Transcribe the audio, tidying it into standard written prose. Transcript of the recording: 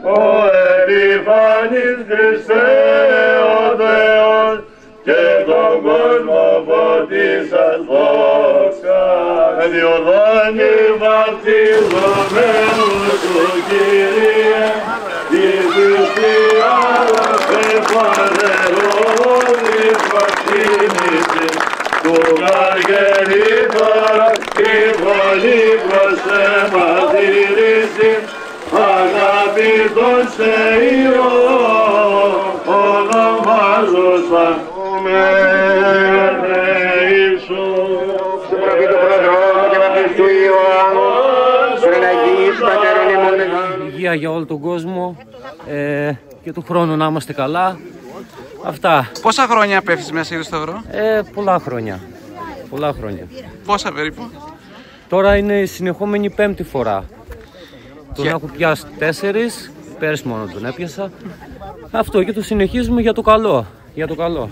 ο επιφανής Χριστέ ο Θεός, και τον κόσμο φωτίσας δόξα. Διορθώνει βαπτιζομένους του Κύριε, η θυσία σε φανερώνει προσκύνησης του Αργελήτωρα, η φωνή προς εμαθήρηση, αγαπητός σε Υιό, ονομάζωσαν με Ιησούς. Του προφήτου προδρόμου και βαπτιστού Ιωάννου, πριν αγγίς πατέρων ημών μεγάλων. Υγεία για όλο τον κόσμο και του χρόνου να είμαστε καλά. Αυτά. Πόσα χρόνια πέφτεις μέσα στο Σταυρό? Πολλά χρόνια. Πολλά χρόνια. Πόσα περίπου? Τώρα είναι η συνεχόμενη πέμπτη φορά. Τον έχω πιάσει 4, πέρσι μόνο τον έπιασα. Αυτό και το συνεχίζουμε για το καλό. Για το καλό.